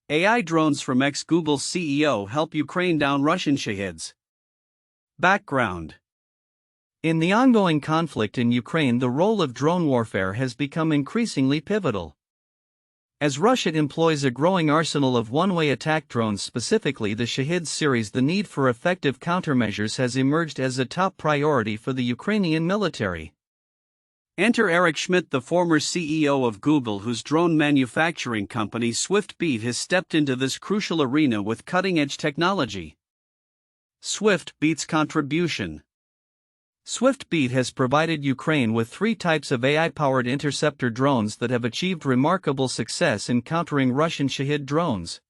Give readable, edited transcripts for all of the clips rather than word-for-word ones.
AI drones from ex-Google CEO help Ukraine down Russian Shaheds. Background. In the ongoing conflict in Ukraine, the role of drone warfare has become increasingly pivotal. As Russia employs a growing arsenal of one-way attack drones, specifically the Shahed series, the need for effective countermeasures has emerged as a top priority for the Ukrainian military. Enter Eric Schmidt, the former CEO of Google, whose drone manufacturing company SwiftBeat has stepped into this crucial arena with cutting-edge technology. SwiftBeat's contribution. SwiftBeat has provided Ukraine with 3 types of AI-powered interceptor drones that have achieved remarkable success in countering Russian Shahed drones.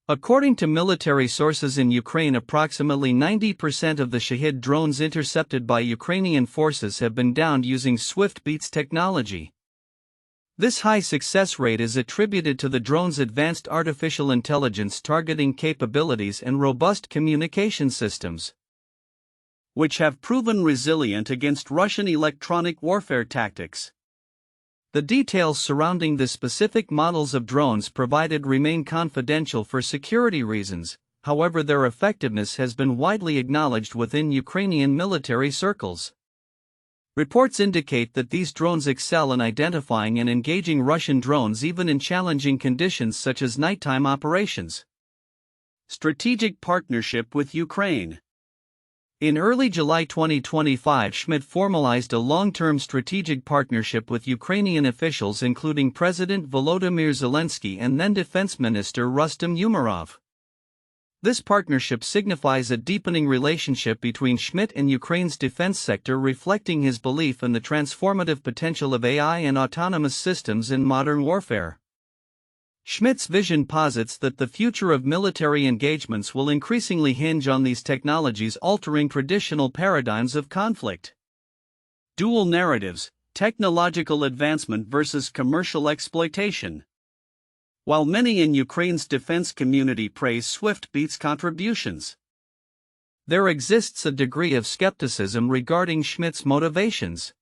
According to military sources in Ukraine, approximately 90% of the Shahed drones intercepted by Ukrainian forces have been downed using SwiftBeat's technology. This high success rate is attributed to the drone's advanced artificial intelligence targeting capabilities and robust communication systems, which have proven resilient against Russian electronic warfare tactics. The details surrounding the specific models of drones provided remain confidential for security reasons, however, their effectiveness has been widely acknowledged within Ukrainian military circles. Reports indicate that these drones excel in identifying and engaging Russian drones even in challenging conditions such as nighttime operations. Strategic partnership with Ukraine. In early July 2025, Schmidt formalized a long-term strategic partnership with Ukrainian officials, including President Volodymyr Zelensky and then Defense Minister Rustem Umerov. This partnership signifies a deepening relationship between Schmidt and Ukraine's defense sector, reflecting his belief in the transformative potential of AI and autonomous systems in modern warfare. Schmidt's vision posits that the future of military engagements will increasingly hinge on these technologies altering traditional paradigms of conflict. Dual narratives: technological advancement versus commercial exploitation. While many in Ukraine's defense community praise SwiftBeat's contributions, there exists a degree of skepticism regarding Schmidt's motivations.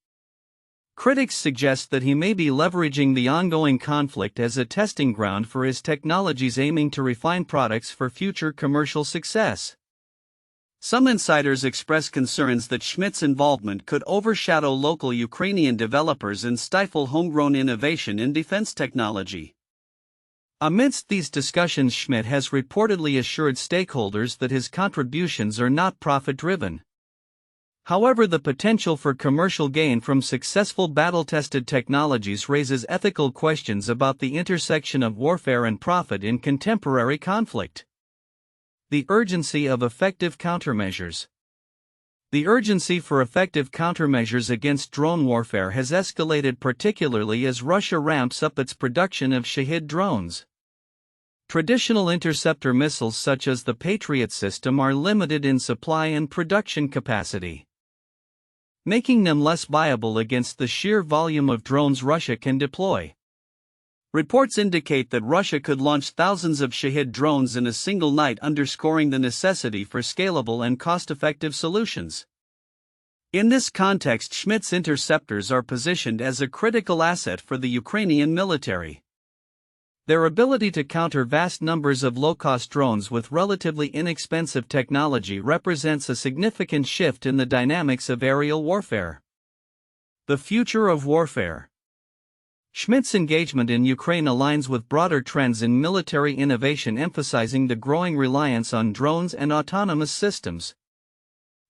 Critics suggest that he may be leveraging the ongoing conflict as a testing ground for his technologies, aiming to refine products for future commercial success. Some insiders express concerns that Schmidt's involvement could overshadow local Ukrainian developers and stifle homegrown innovation in defense technology. Amidst these discussions, Schmidt has reportedly assured stakeholders that his contributions are not profit-driven. However, the potential for commercial gain from successful battle-tested technologies raises ethical questions about the intersection of warfare and profit in contemporary conflict. The urgency of effective countermeasures. The urgency for effective countermeasures against drone warfare has escalated, particularly as Russia ramps up its production of Shahed drones. Traditional interceptor missiles such as the Patriot system are limited in supply and production capacity, making them less viable against the sheer volume of drones Russia can deploy. Reports indicate that Russia could launch thousands of Shahed drones in a single night, underscoring the necessity for scalable and cost-effective solutions. In this context, Schmidt's interceptors are positioned as a critical asset for the Ukrainian military. Their ability to counter vast numbers of low-cost drones with relatively inexpensive technology represents a significant shift in the dynamics of aerial warfare. The future of warfare. Schmidt's engagement in Ukraine aligns with broader trends in military innovation, emphasizing the growing reliance on drones and autonomous systems.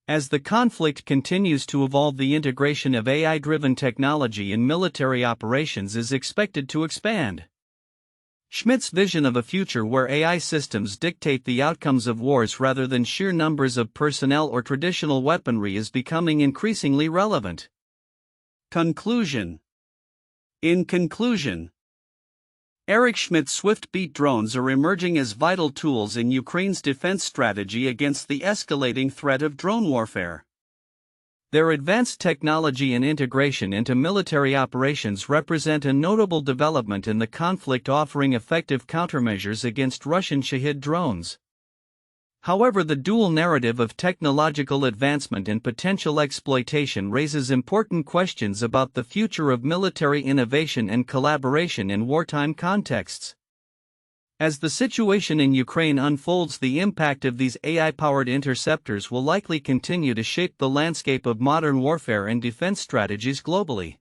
As the conflict continues to evolve, the integration of AI-driven technology in military operations is expected to expand. Schmidt's vision of a future where AI systems dictate the outcomes of wars rather than sheer numbers of personnel or traditional weaponry is becoming increasingly relevant. Conclusion. In conclusion, Eric Schmidt's SwiftBeat drones are emerging as vital tools in Ukraine's defense strategy against the escalating threat of drone warfare. Their advanced technology and integration into military operations represent a notable development in the conflict, offering effective countermeasures against Russian Shahed drones. However, the dual narrative of technological advancement and potential exploitation raises important questions about the future of military innovation and collaboration in wartime contexts. As the situation in Ukraine unfolds, the impact of these AI-powered interceptors will likely continue to shape the landscape of modern warfare and defense strategies globally.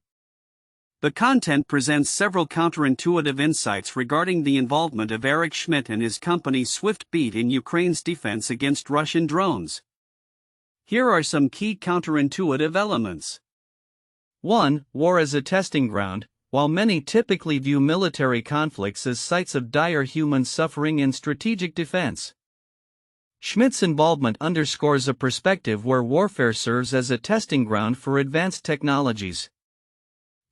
The content presents several counterintuitive insights regarding the involvement of Eric Schmidt and his company SwiftBeat in Ukraine's defense against Russian drones. Here are some key counterintuitive elements. 1. War as a testing ground. While many typically view military conflicts as sites of dire human suffering and strategic defense, Schmidt's involvement underscores a perspective where warfare serves as a testing ground for advanced technologies.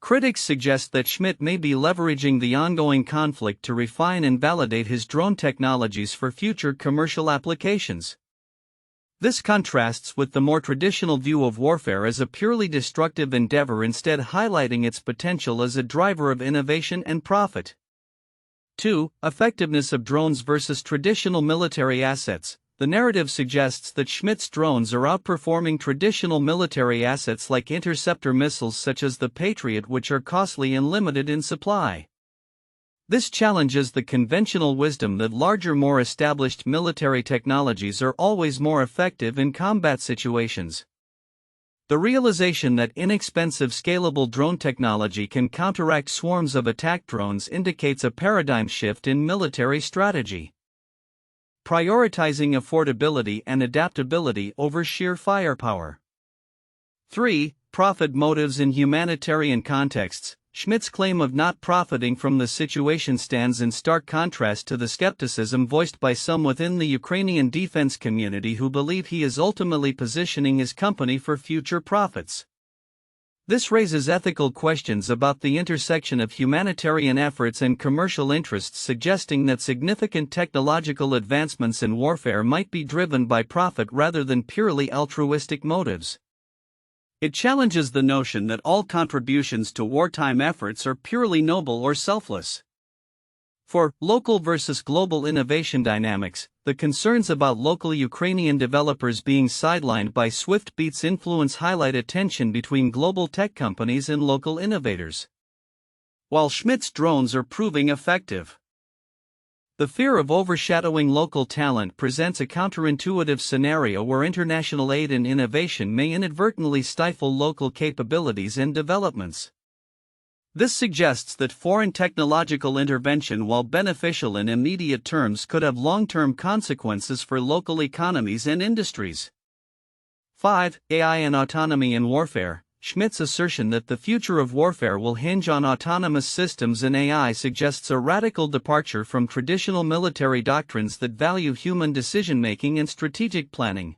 Critics suggest that Schmidt may be leveraging the ongoing conflict to refine and validate his drone technologies for future commercial applications. This contrasts with the more traditional view of warfare as a purely destructive endeavor, instead highlighting its potential as a driver of innovation and profit. 2. Effectiveness of drones versus traditional military assets. The narrative suggests that Schmidt's drones are outperforming traditional military assets like interceptor missiles such as the Patriot, which are costly and limited in supply. This challenges the conventional wisdom that larger, more established military technologies are always more effective in combat situations. The realization that inexpensive, scalable drone technology can counteract swarms of attack drones indicates a paradigm shift in military strategy, prioritizing affordability and adaptability over sheer firepower. 3. Profit motives in humanitarian contexts. Schmidt's claim of not profiting from the situation stands in stark contrast to the skepticism voiced by some within the Ukrainian defense community who believe he is ultimately positioning his company for future profits. This raises ethical questions about the intersection of humanitarian efforts and commercial interests, suggesting that significant technological advancements in warfare might be driven by profit rather than purely altruistic motives. It challenges the notion that all contributions to wartime efforts are purely noble or selfless. For local versus global innovation dynamics, the concerns about local Ukrainian developers being sidelined by SwiftBeat's influence highlight a tension between global tech companies and local innovators. While Schmidt's drones are proving effective, the fear of overshadowing local talent presents a counterintuitive scenario where international aid and innovation may inadvertently stifle local capabilities and developments. This suggests that foreign technological intervention, while beneficial in immediate terms, could have long-term consequences for local economies and industries. 5. AI and autonomy in warfare. Schmidt's assertion that the future of warfare will hinge on autonomous systems and AI suggests a radical departure from traditional military doctrines that value human decision-making and strategic planning.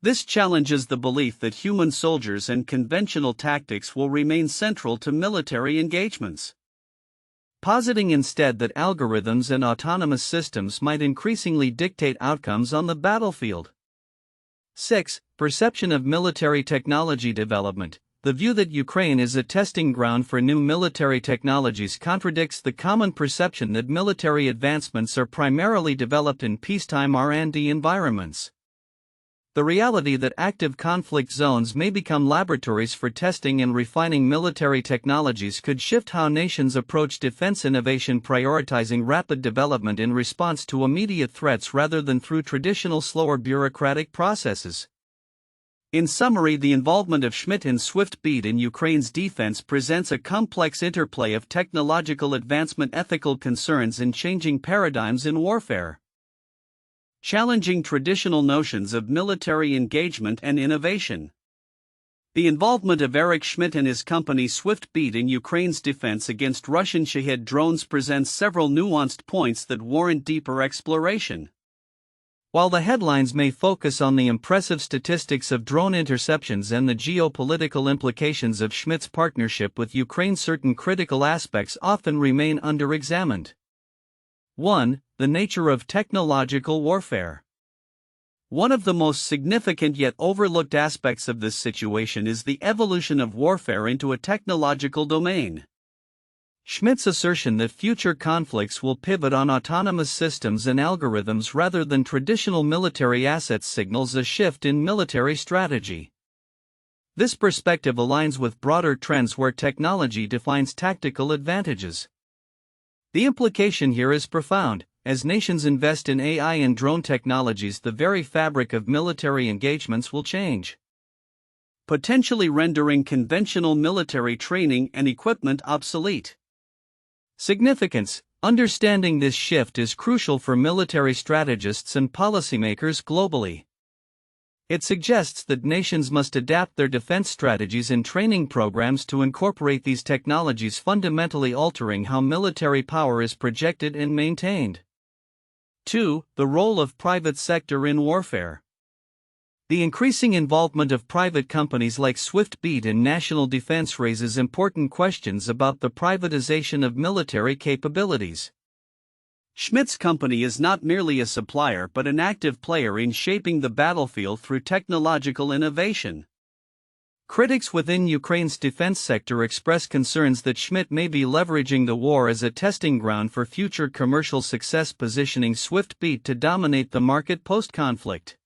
This challenges the belief that human soldiers and conventional tactics will remain central to military engagements, positing instead that algorithms and autonomous systems might increasingly dictate outcomes on the battlefield. 6. Perception of military technology development. The view that Ukraine is a testing ground for new military technologies contradicts the common perception that military advancements are primarily developed in peacetime R&D environments. The reality that active conflict zones may become laboratories for testing and refining military technologies could shift how nations approach defense innovation, prioritizing rapid development in response to immediate threats rather than through traditional slower bureaucratic processes. In summary, the involvement of Schmidt and SwiftBeat in Ukraine's defense presents a complex interplay of technological advancement, ethical concerns, and changing paradigms in warfare, challenging traditional notions of military engagement and innovation. The involvement of Eric Schmidt and his company SwiftBeat in Ukraine's defense against Russian Shahed drones presents several nuanced points that warrant deeper exploration. While the headlines may focus on the impressive statistics of drone interceptions and the geopolitical implications of Schmidt's partnership with Ukraine, certain critical aspects often remain under-examined. 1. The nature of technological warfare. One of the most significant yet overlooked aspects of this situation is the evolution of warfare into a technological domain. Schmidt's assertion that future conflicts will pivot on autonomous systems and algorithms rather than traditional military assets signals a shift in military strategy. This perspective aligns with broader trends where technology defines tactical advantages. The implication here is profound. As nations invest in AI and drone technologies, the very fabric of military engagements will change, potentially rendering conventional military training and equipment obsolete. Significance: understanding this shift is crucial for military strategists and policymakers globally. It suggests that nations must adapt their defense strategies and training programs to incorporate these technologies, fundamentally altering how military power is projected and maintained. 2. The role of private sector in warfare. The increasing involvement of private companies like Swift in national defense raises important questions about the privatization of military capabilities. Schmidt's company is not merely a supplier but an active player in shaping the battlefield through technological innovation. Critics within Ukraine's defense sector express concerns that Schmidt may be leveraging the war as a testing ground for future commercial success, positioning Swift to dominate the market post-conflict.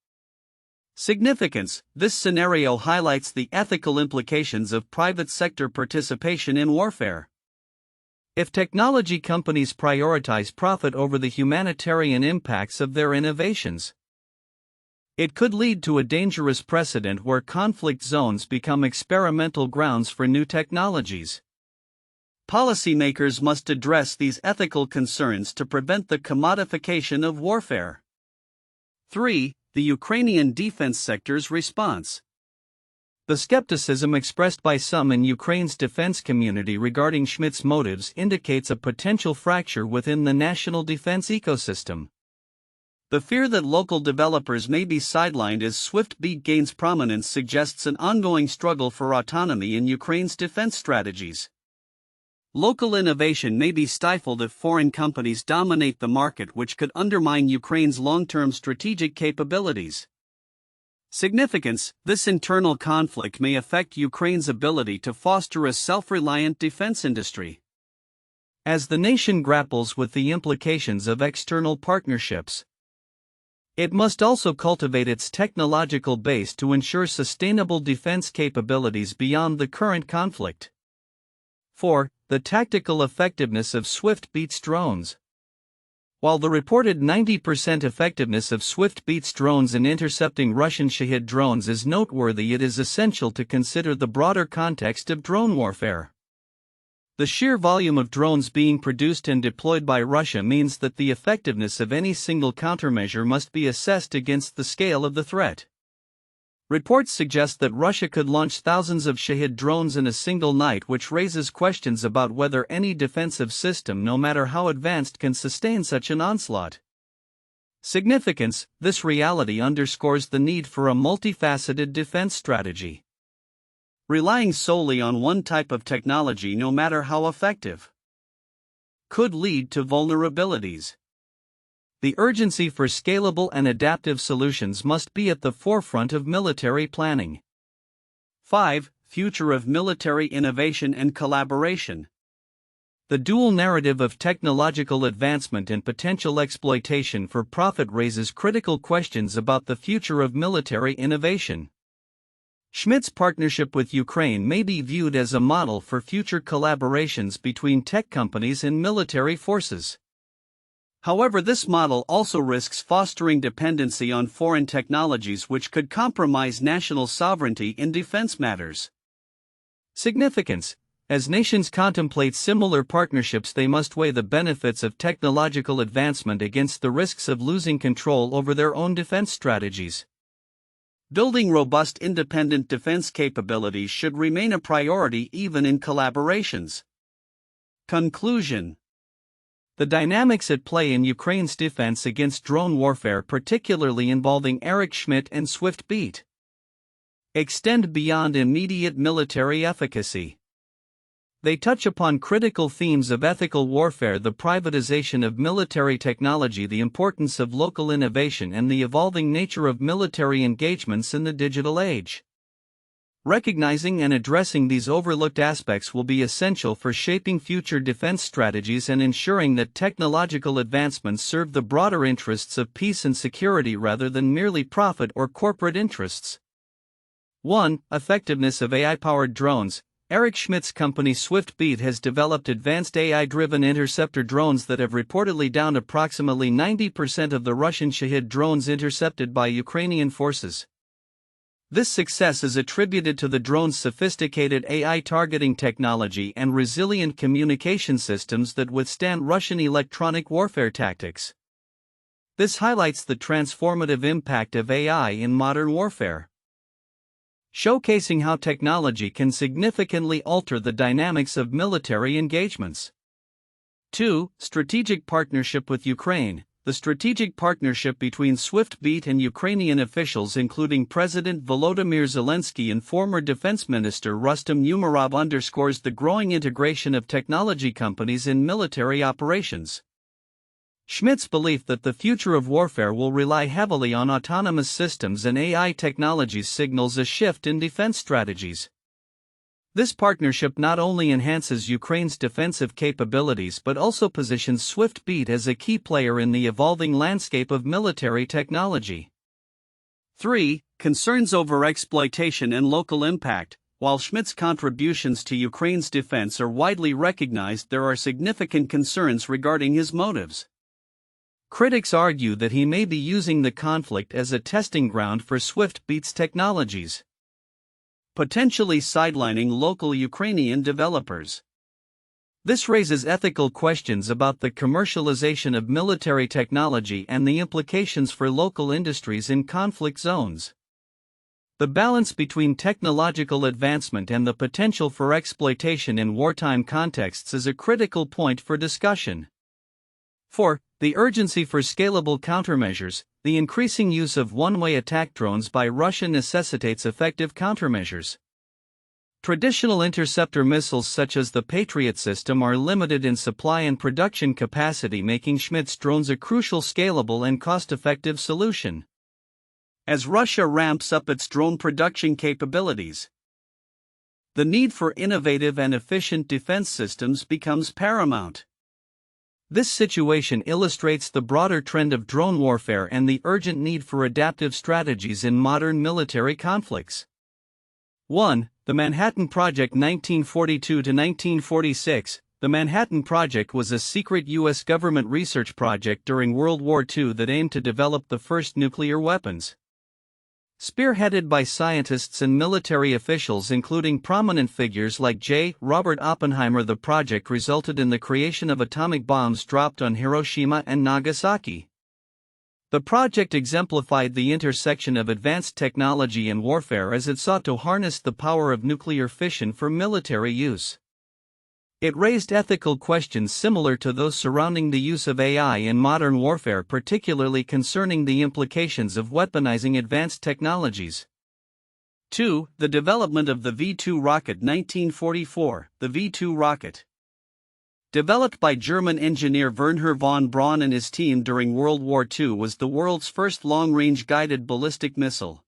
Significance: this scenario highlights the ethical implications of private sector participation in warfare. If technology companies prioritize profit over the humanitarian impacts of their innovations, it could lead to a dangerous precedent where conflict zones become experimental grounds for new technologies. Policymakers must address these ethical concerns to prevent the commodification of warfare. 3. The Ukrainian defense sector's response. The skepticism expressed by some in Ukraine's defense community regarding Schmidt's motives indicates a potential fracture within the national defense ecosystem. The fear that local developers may be sidelined as Swift gains prominence suggests an ongoing struggle for autonomy in Ukraine's defense strategies. Local innovation may be stifled if foreign companies dominate the market, which could undermine Ukraine's long-term strategic capabilities. Significance: this internal conflict may affect Ukraine's ability to foster a self-reliant defense industry. As the nation grapples with the implications of external partnerships, it must also cultivate its technological base to ensure sustainable defense capabilities beyond the current conflict. 4. The tactical effectiveness of Swift drones. While the reported 90% effectiveness of Swift drones in intercepting Russian Shahed drones is noteworthy, it is essential to consider the broader context of drone warfare. The sheer volume of drones being produced and deployed by Russia means that the effectiveness of any single countermeasure must be assessed against the scale of the threat. Reports suggest that Russia could launch thousands of Shahed drones in a single night, which raises questions about whether any defensive system, no matter how advanced, can sustain such an onslaught. Significance: this reality underscores the need for a multifaceted defense strategy. Relying solely on one type of technology, no matter how effective, could lead to vulnerabilities. The urgency for scalable and adaptive solutions must be at the forefront of military planning. 5. Future of military innovation and collaboration. The dual narrative of technological advancement and potential exploitation for profit raises critical questions about the future of military innovation. Schmidt's partnership with Ukraine may be viewed as a model for future collaborations between tech companies and military forces. However, this model also risks fostering dependency on foreign technologies, which could compromise national sovereignty in defense matters. Significance: as nations contemplate similar partnerships, they must weigh the benefits of technological advancement against the risks of losing control over their own defense strategies. Building robust independent defense capabilities should remain a priority even in collaborations. Conclusion: the dynamics at play in Ukraine's defense against drone warfare, particularly involving Schmidt and Swift, extend beyond immediate military efficacy. They touch upon critical themes of ethical warfare, the privatization of military technology, the importance of local innovation, and the evolving nature of military engagements in the digital age. Recognizing and addressing these overlooked aspects will be essential for shaping future defense strategies and ensuring that technological advancements serve the broader interests of peace and security rather than merely profit or corporate interests. 1. Effectiveness of AI-powered drones. Eric Schmidt's company SwiftBeat has developed advanced AI-driven interceptor drones that have reportedly downed approximately 90% of the Russian Shahed drones intercepted by Ukrainian forces. This success is attributed to the drone's sophisticated AI targeting technology and resilient communication systems that withstand Russian electronic warfare tactics. This highlights the transformative impact of AI in modern warfare, showcasing how technology can significantly alter the dynamics of military engagements. 2. Strategic partnership with Ukraine. The strategic partnership between SwiftBeat and Ukrainian officials, including President Volodymyr Zelensky and former Defense Minister Rustem Umerov, underscores the growing integration of technology companies in military operations. Schmidt's belief that the future of warfare will rely heavily on autonomous systems and AI technologies signals a shift in defense strategies. This partnership not only enhances Ukraine's defensive capabilities but also positions SwiftBeat as a key player in the evolving landscape of military technology. 3. Concerns over exploitation and local impact. While Schmidt's contributions to Ukraine's defense are widely recognized, there are significant concerns regarding his motives. Critics argue that he may be using the conflict as a testing ground for SwiftBeat's technologies, potentially sidelining local Ukrainian developers. This raises ethical questions about the commercialization of military technology and the implications for local industries in conflict zones. The balance between technological advancement and the potential for exploitation in wartime contexts is a critical point for discussion. 4. The urgency for scalable countermeasures. The increasing use of one-way attack drones by Russia necessitates effective countermeasures. Traditional interceptor missiles such as the Patriot system are limited in supply and production capacity, making Schmidt's drones a crucial scalable and cost-effective solution. As Russia ramps up its drone production capabilities, the need for innovative and efficient defense systems becomes paramount. This situation illustrates the broader trend of drone warfare and the urgent need for adaptive strategies in modern military conflicts. 1. The Manhattan Project 1942–1946. The Manhattan Project was a secret U.S. government research project during World War II that aimed to develop the first nuclear weapons. Spearheaded by scientists and military officials including prominent figures like J. Robert Oppenheimer, the project resulted in the creation of atomic bombs dropped on Hiroshima and Nagasaki. The project exemplified the intersection of advanced technology and warfare as it sought to harness the power of nuclear fission for military use. It raised ethical questions similar to those surrounding the use of AI in modern warfare, particularly concerning the implications of weaponizing advanced technologies. 2. The development of the V-2 rocket 1944. The V-2 rocket, developed by German engineer Wernher von Braun and his team during World War II, was the world's first long-range guided ballistic missile.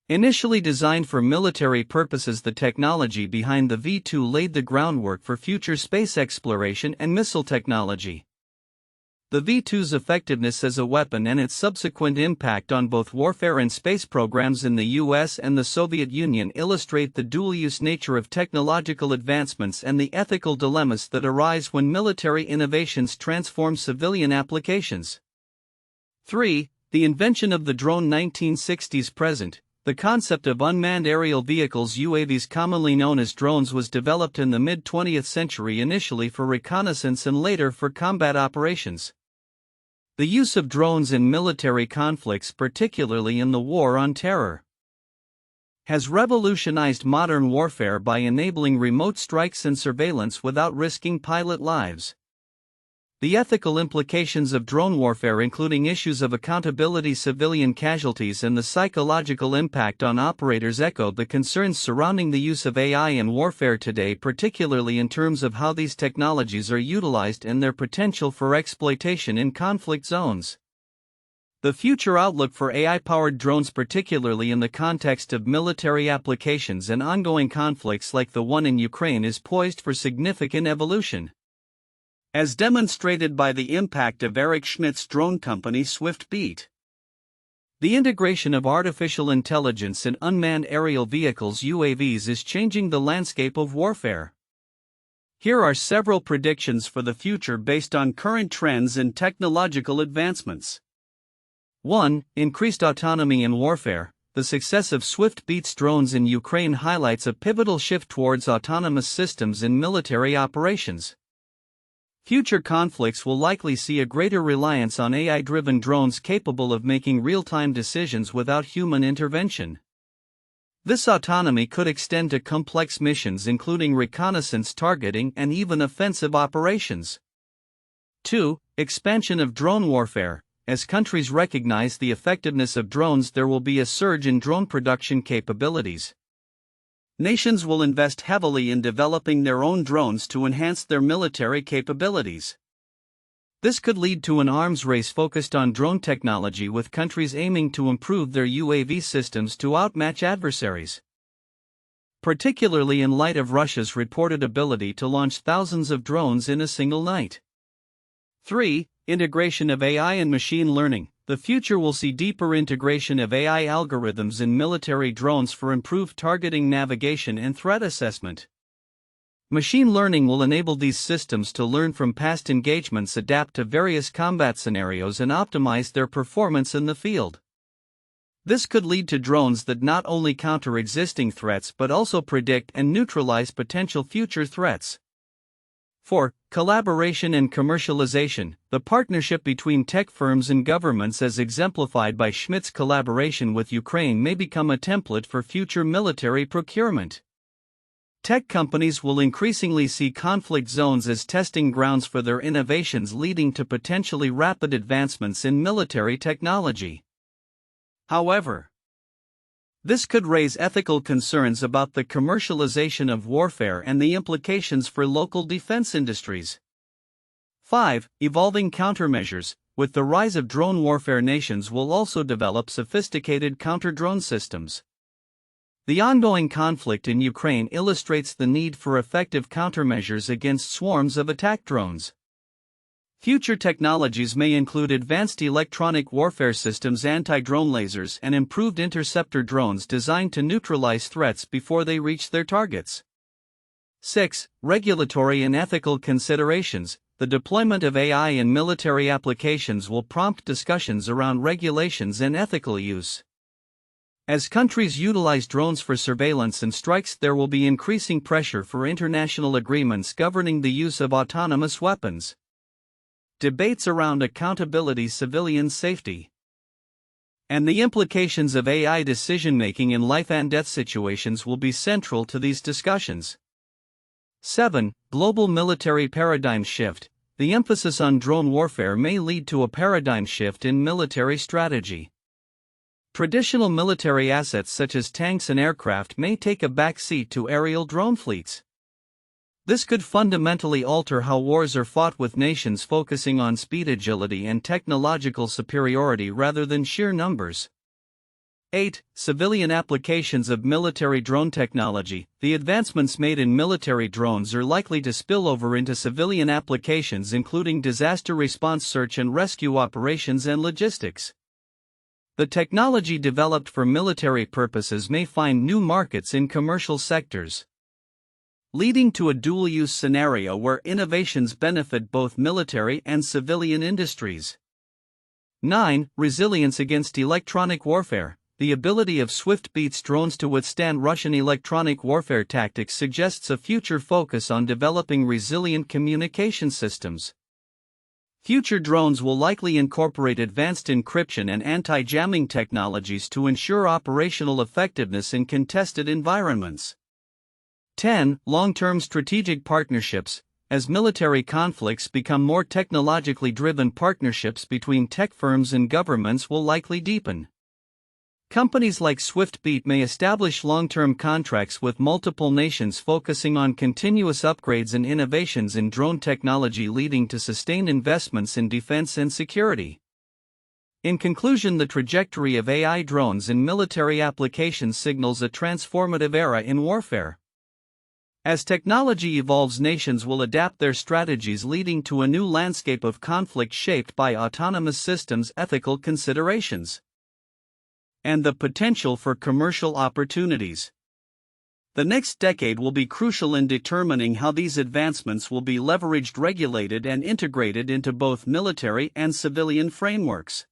Initially designed for military purposes, the technology behind the V-2 laid the groundwork for future space exploration and missile technology. The V-2's effectiveness as a weapon and its subsequent impact on both warfare and space programs in the US and the Soviet Union illustrate the dual-use nature of technological advancements and the ethical dilemmas that arise when military innovations transform civilian applications. 3. The invention of the drone 1960s present. The concept of unmanned aerial vehicles (UAVs), commonly known as drones, was developed in the mid-20th century, initially for reconnaissance and later for combat operations. The use of drones in military conflicts, particularly in the War on Terror, has revolutionized modern warfare by enabling remote strikes and surveillance without risking pilot lives. The ethical implications of drone warfare, including issues of accountability, civilian casualties, and the psychological impact on operators, echo the concerns surrounding the use of AI in warfare today, particularly in terms of how these technologies are utilized and their potential for exploitation in conflict zones. The future outlook for AI-powered drones, particularly in the context of military applications and ongoing conflicts like the one in Ukraine, is poised for significant evolution, as demonstrated by the impact of Eric Schmidt's drone company SwiftBeat. The integration of artificial intelligence in unmanned aerial vehicles (UAVs) is changing the landscape of warfare. Here are several predictions for the future based on current trends and technological advancements. 1. Increased autonomy in warfare. The success of Swift-Beats drones in Ukraine highlights a pivotal shift towards autonomous systems in military operations. Future conflicts will likely see a greater reliance on AI-driven drones capable of making real-time decisions without human intervention. This autonomy could extend to complex missions including reconnaissance, targeting, and even offensive operations. 2. Expansion of drone warfare. As countries recognize the effectiveness of drones, there will be a surge in drone production capabilities. Nations will invest heavily in developing their own drones to enhance their military capabilities. This could lead to an arms race focused on drone technology, with countries aiming to improve their UAV systems to outmatch adversaries. Particularly in light of Russia's reported ability to launch thousands of drones in a single night. 3. Integration of AI and machine learning. The future will see deeper integration of AI algorithms in military drones for improved targeting, navigation, and threat assessment. Machine learning will enable these systems to learn from past engagements, adapt to various combat scenarios, and optimize their performance in the field. This could lead to drones that not only counter existing threats but also predict and neutralize potential future threats. 4. Collaboration and commercialization. The partnership between tech firms and governments, as exemplified by Schmidt's collaboration with Ukraine, may become a template for future military procurement. Tech companies will increasingly see conflict zones as testing grounds for their innovations, leading to potentially rapid advancements in military technology. However, this could raise ethical concerns about the commercialization of warfare and the implications for local defense industries. 5. Evolving countermeasures. With the rise of drone warfare, nations will also develop sophisticated counter-drone systems. The ongoing conflict in Ukraine illustrates the need for effective countermeasures against swarms of attack drones. Future technologies may include advanced electronic warfare systems, anti-drone lasers, and improved interceptor drones designed to neutralize threats before they reach their targets. 6. Regulatory and ethical considerations. The deployment of AI in military applications will prompt discussions around regulations and ethical use. As countries utilize drones for surveillance and strikes, there will be increasing pressure for international agreements governing the use of autonomous weapons. Debates around accountability, civilian safety, and the implications of AI decision-making in life and death situations will be central to these discussions. 7. Global military paradigm shift. The emphasis on drone warfare may lead to a paradigm shift in military strategy. Traditional military assets such as tanks and aircraft may take a back seat to aerial drone fleets. This could fundamentally alter how wars are fought, with nations focusing on speed, agility, and technological superiority rather than sheer numbers. 8. Civilian applications of military drone technology. The advancements made in military drones are likely to spill over into civilian applications, including disaster response, search and rescue operations, and logistics. The technology developed for military purposes may find new markets in commercial sectors, leading to a dual-use scenario where innovations benefit both military and civilian industries. 9. Resilience against electronic warfare. The ability of Swift-Beats drones to withstand Russian electronic warfare tactics suggests a future focus on developing resilient communication systems. Future drones will likely incorporate advanced encryption and anti-jamming technologies to ensure operational effectiveness in contested environments. 10. Long-term strategic partnerships. As military conflicts become more technologically driven, partnerships between tech firms and governments will likely deepen. Companies like Swift-Beat may establish long-term contracts with multiple nations, focusing on continuous upgrades and innovations in drone technology, leading to sustained investments in defense and security. In conclusion, the trajectory of AI drones in military applications signals a transformative era in warfare. As technology evolves, nations will adapt their strategies, leading to a new landscape of conflict shaped by autonomous systems, ethical considerations, and the potential for commercial opportunities. The next decade will be crucial in determining how these advancements will be leveraged, regulated, and integrated into both military and civilian frameworks.